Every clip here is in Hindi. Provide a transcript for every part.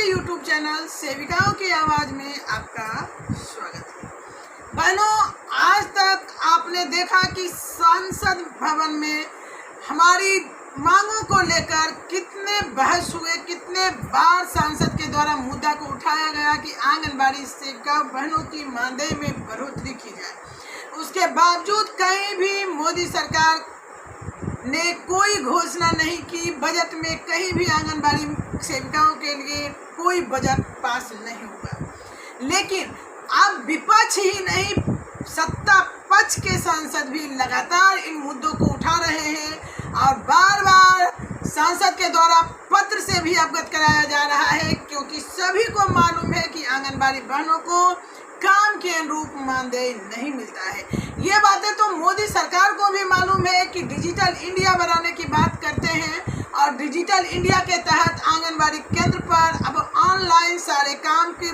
के YouTube चैनल सेविकाओं की आवाज़ में आपका स्वागत है। बहनों, आज तक आपने देखा कि संसद भवन में हमारी मांगों को लेकर कितने बहस हुए, कितने बार सांसद के द्वारा मुद्दा को उठाया गया कि आंगनबाड़ी सेविका बहनों की मानदेय में बढ़ोतरी की जाए। उसके बावजूद कहीं भी मोदी सरकार ने कोई घोषणा नहीं की। बजट में कहीं भी आंगनबाड़ी सेविकाओं के लिए कोई बजट पास नहीं हुआ। लेकिन अब विपक्ष ही नहीं, सत्ता पक्ष के सांसद भी लगातार इन मुद्दों को उठा रहे हैं और बार बार सांसद के द्वारा पत्र से भी अवगत कराया जा रहा है, क्योंकि सभी को मालूम है कि आंगनबाड़ी बहनों को काम के अनुरूप मानदेय नहीं मिलता है। ये बातें तो मोदी सरकार को भी मालूम है कि डिजिटल इंडिया बनाने की बात करते हैं और डिजिटल इंडिया के तहत आंगनबाड़ी केंद्र पर अब ऑनलाइन सारे काम की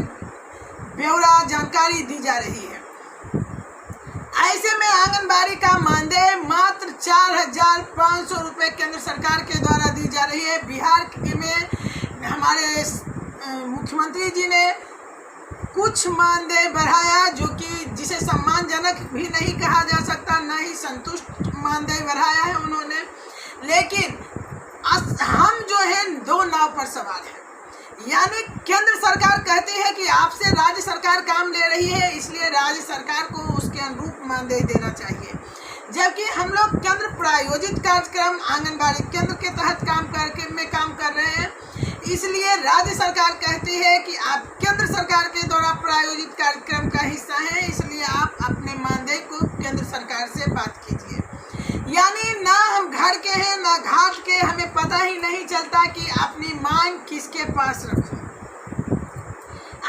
ब्यौरा जानकारी दी जा रही है। ऐसे में आंगनबाड़ी का मानदेय मात्र 4,500 रुपये केंद्र सरकार के द्वारा दी जा रही है। बिहार में हमारे मुख्यमंत्री जी ने कुछ मानदेय बढ़ाया, जो कि जिसे सम्मानजनक भी नहीं कहा जा सकता, न ही संतुष्ट मानदेय बढ़ाया है उन्होंने। लेकिन हम जो है दो नाव पर सवार हैं। यानी केंद्र सरकार कहती है कि आपसे राज्य सरकार काम ले रही है, इसलिए राज्य सरकार को उसके अनुरूप मानदेय देना चाहिए, जबकि हम लोग केंद्र प्रायोजित कार्यक्रम आंगनबाड़ी केंद्र के तहत काम कर रहे हैं। इसलिए राज्य सरकार कहती है कि आप केंद्र सरकार के द्वारा प्रायोजित कार्यक्रम का हिस्सा हैं, इसलिए आप अपने मानदेय को केंद्र सरकार से बात कीजिए। यानी ना हम घर के हैं ना घाट के, हमें पता ही नहीं चलता कि अपनी मांग किसके पास रखें।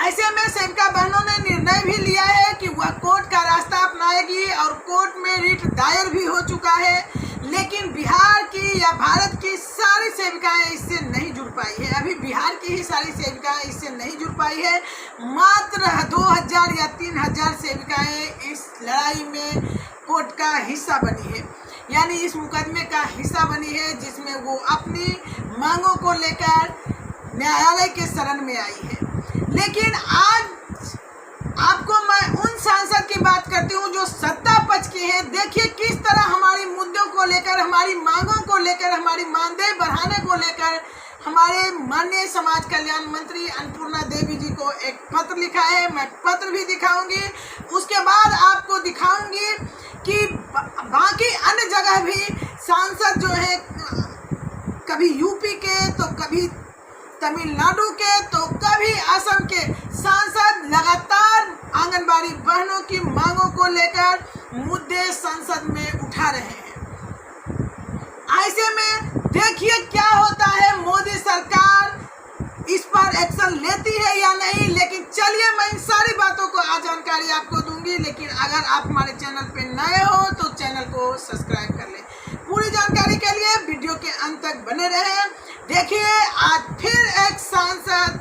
ऐसे में सेविका बहनों ने निर्णय भी लिया है कि वह कोर्ट का रास्ता अपनाएगी और कोर्ट में रिट दायर भी हो चुका है। लेकिन बिहार की या भारत की सारी सेविकाएं इससे नहीं जुड़ पाई है। अभी बिहार की ही सारी सेविकाएं इससे नहीं जुड़ पाई है। मात्र 2,000 या 3,000 सेविकाएं इस लड़ाई में कोर्ट का हिस्सा बनी है, यानी इस मुकदमे का हिस्सा बनी है, जिसमें वो अपनी मांगों को लेकर न्यायालय के शरण में आई है। लेकिन आज आपको मैं उन सांसद की बात करती हूँ जो सत्ता पक्ष के हैं। देखिए किस तरह हमारी मुद्दों को लेकर, हमारी मांगों को लेकर, हमारी मानदेय बढ़ाने को लेकर हमारे माननीय समाज कल्याण मंत्री अन्नपूर्णा देवी जी को एक पत्र लिखा है। मैं पत्र भी दिखाऊंगी, उसके बाद आपको दिखाऊंगी कि बाकी अन्य जगह भी सांसद जो है, कभी यूपी के तो कभी तमिलनाडु के तो कभी असम के सांसद लगातार आंगनबाड़ी बहनों की मांगों को लेकर मुद्दे संसद में उठा रहे हैं। ऐसे में देखिए क्या होता है, मोदी सरकार इस पर एक्शन लेती है या नहीं। लेकिन चलिए मैं इन सारी बातों को आज जानकारी आपको दूंगी। लेकिन अगर आप हमारे चैनल पे नए हो तो चैनल को सब्सक्राइब कर लें। पूरी जानकारी के लिए वीडियो के अंत तक बने रहें। देखिए आज फिर एक सांसद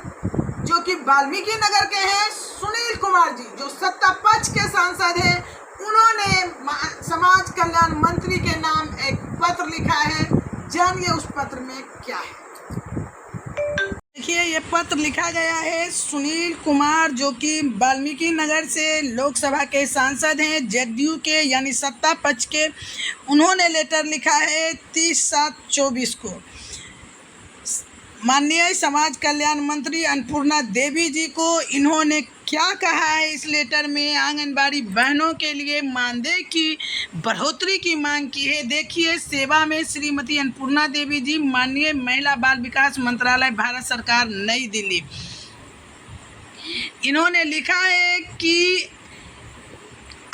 जो कि वाल्मीकि नगर के हैं, सुनील कुमार जी, जो सत्ता पक्ष के सांसद हैं, उन्होंने समाज कल्याण मंत्री के नाम एक पत्र लिखा है। जानिए उस पत्र में क्या है। देखिए ये पत्र लिखा गया है सुनील कुमार, जो कि वाल्मीकि नगर से लोकसभा के सांसद हैं, जदयू के यानी सत्ता पक्ष के। उन्होंने लेटर लिखा है 30/7/24 को माननीय समाज कल्याण मंत्री अन्नपूर्णा देवी जी को। इन्होंने क्या कहा है इस लेटर में, आंगनबाड़ी बहनों के लिए मानदेय की बढ़ोतरी की मांग की है। देखिए, सेवा में श्रीमती अन्नपूर्णा देवी जी, माननीय महिला बाल विकास मंत्रालय, भारत सरकार, नई दिल्ली। इन्होंने लिखा है कि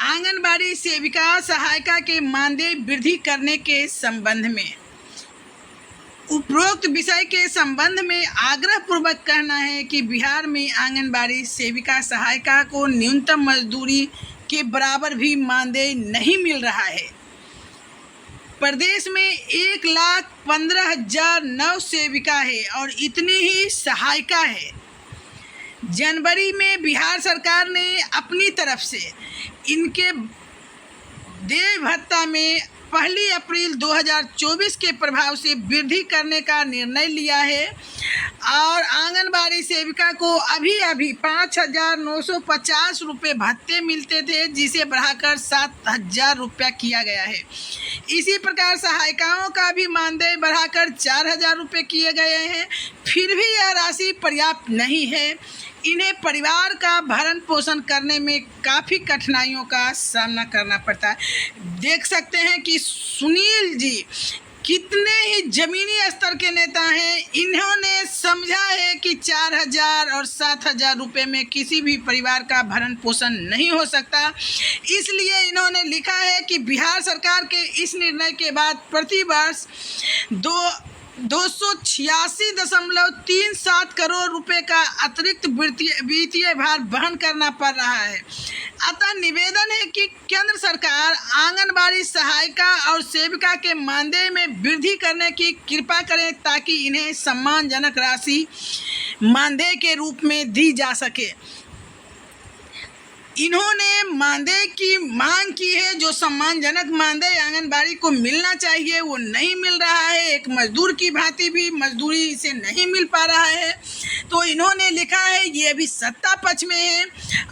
आंगनबाड़ी सेविका सहायिका के मानदेय वृद्धि करने के संबंध में उपरोक्त विषय के संबंध में आग्रह पूर्वक कहना है कि बिहार में आंगनबाड़ी सेविका सहायिका को न्यूनतम मजदूरी के बराबर भी मानदेय नहीं मिल रहा है। प्रदेश में 1,15,009 सेविका है और इतनी ही सहायिका है। जनवरी में बिहार सरकार ने अपनी तरफ से इनके देय भत्ता में 1 अप्रैल 2024 के प्रभाव से वृद्धि करने का निर्णय लिया है। और आंगनबाड़ी सेविका को अभी अभी 5,950 रुपये भत्ते मिलते थे, जिसे बढ़ाकर 7,000 रुपया किया गया है। इसी प्रकार सहायिकाओं का भी मानदेय बढ़ाकर 4,000 रुपये किए गए हैं। फिर भी यह राशि पर्याप्त नहीं है। इन्हें परिवार का भरण पोषण करने में काफ़ी कठिनाइयों का सामना करना पड़ता है। देख सकते हैं कि सुनील जी कितने ही ज़मीनी स्तर के नेता हैं। इन्होंने समझा है कि 4,000 और 7,000 रुपये में किसी भी परिवार का भरण पोषण नहीं हो सकता। इसलिए इन्होंने लिखा है कि बिहार सरकार के इस निर्णय के बाद प्रति वर्ष 286.37 करोड़ रुपए का अतिरिक्त वित्तीय भार वहन करना पड़ रहा है। अतः निवेदन है कि केंद्र सरकार आंगनबाड़ी सहायिका और सेविका के मानदेय में वृद्धि करने की कृपा करें, ताकि इन्हें सम्मानजनक राशि मानदेय के रूप में दी जा सके। इन्होंने मानदेय की मांग की है। जो सम्मानजनक मानदेय आंगनबाड़ी को मिलना चाहिए वो नहीं मिल रहा है। एक मजदूर की भांति भी मजदूरी से नहीं मिल पा रहा है। तो इन्होंने लिखा है, ये अभी सत्ता पक्ष में है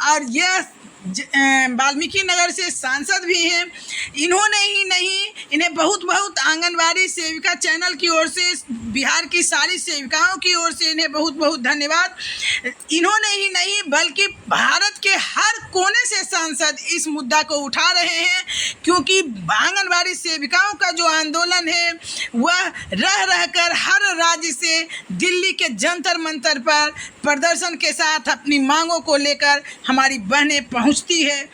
और यह वाल्मीकि नगर से सांसद भी हैं। इन्होंने ही नहीं, इन्हें बहुत आंगनबाड़ी सेविका चैनल की ओर से, बिहार की सारी सेविकाओं की ओर से इन्हें बहुत धन्यवाद। इन्होंने ही नहीं बल्कि भारत के हर कोने से सांसद इस मुद्दा को उठा रहे हैं, क्योंकि आंगनबाड़ी सेविकाओं का जो आंदोलन है वह रह कर हर राज्य से दिल्ली के जंतर मंतर पर प्रदर्शन के साथ अपनी मांगों को लेकर हमारी बहनें पहुंचती है।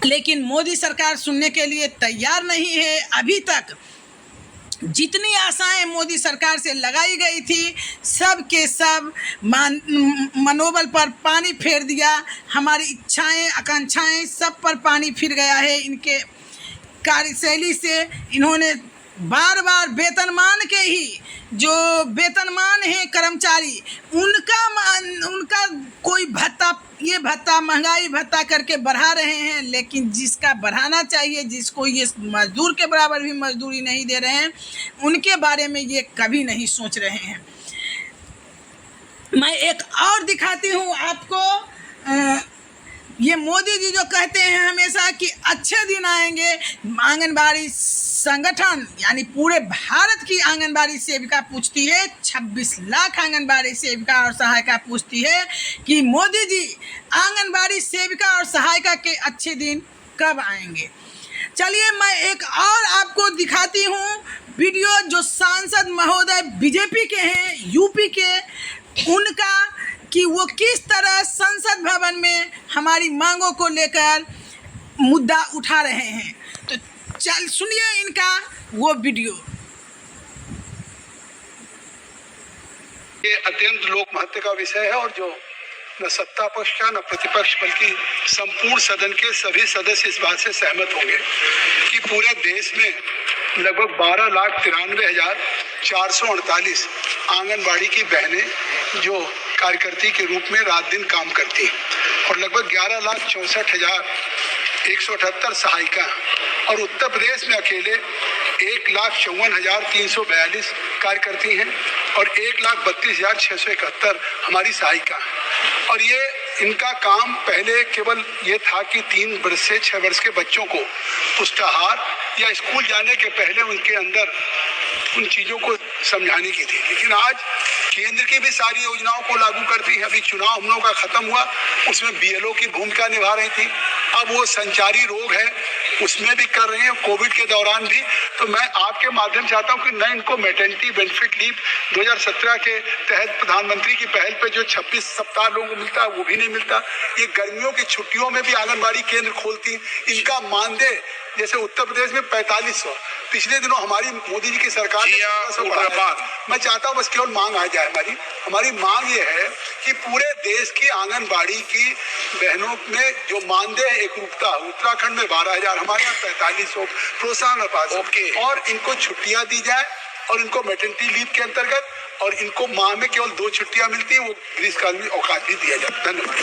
लेकिन मोदी सरकार सुनने के लिए तैयार नहीं है। अभी तक जितनी आशाएं मोदी सरकार से लगाई गई थी, सब के सब मनोबल पर पानी फेर दिया। हमारी इच्छाएं, आकांक्षाएं सब पर पानी फिर गया है। इनके कार्यशैली से इन्होंने बार वेतनमान के ही जो वेतनमान है कर्मचारी, उनका कोई भत्ता, ये भत्ता महंगाई भत्ता करके बढ़ा रहे हैं। लेकिन जिसका बढ़ाना चाहिए, जिसको ये मजदूर के बराबर भी मजदूरी नहीं दे रहे हैं, उनके बारे में ये कभी नहीं सोच रहे हैं। मैं एक और दिखाती हूँ आपको। ये मोदी जी जो कहते हैं हमेशा कि अच्छे दिन आएंगे, आंगनबाड़ी संगठन यानी पूरे भारत की आंगनबाड़ी सेविका पूछती है, 26 लाख आंगनबाड़ी सेविका और सहायिका पूछती है कि मोदी जी आंगनबाड़ी सेविका और सहायिका के अच्छे दिन कब आएंगे। चलिए मैं एक और आपको दिखाती हूँ वीडियो, जो सांसद महोदय बीजेपी के हैं, यूपी के, उनका, कि वो किस तरह संसद भवन में हमारी मांगों को लेकर मुद्दा उठा रहे हैं। तो चल सुनिए इनका वो वीडियो। ये अत्यंत लोक महत्व का विषय है और जो न सत्ता पक्ष का न प्रतिपक्ष बल्कि संपूर्ण सदन के सभी सदस्य इस बात से सहमत होंगे कि पूरे देश में लगभग 12,93,448 आंगनबाड़ी की बहनें जो कार्यकर्ती के रूप में रात दिन काम करती हैं और लगभग 11,64,178 सहायिका, और उत्तर प्रदेश में अकेले 1,54,342 कार्यकर्ती हैं और 1,32,671 हमारी सहायिका। और ये इनका काम पहले केवल ये था कि 3 वर्ष से 6 वर्ष के बच्चों को पुष्टाहार या स्कूल जाने के पहले उनके अंदर उन चीज़ों को समझाने की थी। लेकिन आज केंद्र की भी सारी योजनाओं को लागू करती है। अभी चुनाव हम लोगों का खत्म हुआ, उसमें BLO की भूमिका निभा रही थी। अब वो संचारी रोग है उसमें भी कर रही है, कोविड के दौरान भी। तो मैं आपके माध्यम से चाहता हूँ कि न इनको मैटरनिटी बेनिफिट लीव 2017 के तहत प्रधानमंत्री की पहल पे जो 26 सप्ताह लोगों को मिलता है वो भी नहीं मिलता। ये गर्मियों की छुट्टियों में भी आंगनबाड़ी केंद्र खोलती। इनका मानदेय जैसे उत्तर प्रदेश में 4500, पिछले दिनों हमारी मोदी जी की सरकार ने 1500 बढ़ाया। मैं चाहता हूँ बस केवल मांग आ जाए। हमारी मांग ये है कि पूरे देश की आंगनबाड़ी की बहनों में जो मानदेय एकरूपता, उत्तराखंड में 12,000, हमारे यहाँ 4500 प्रोत्साहन और इनको छुट्टियां दी जाए और इनको मैटरनिटी लीव के अंतर्गत, और इनको माह में केवल 2 छुट्टियां मिलती है, वो ग्रीष्मकालीन अवकाश भी दिया जाए। धन्यवाद।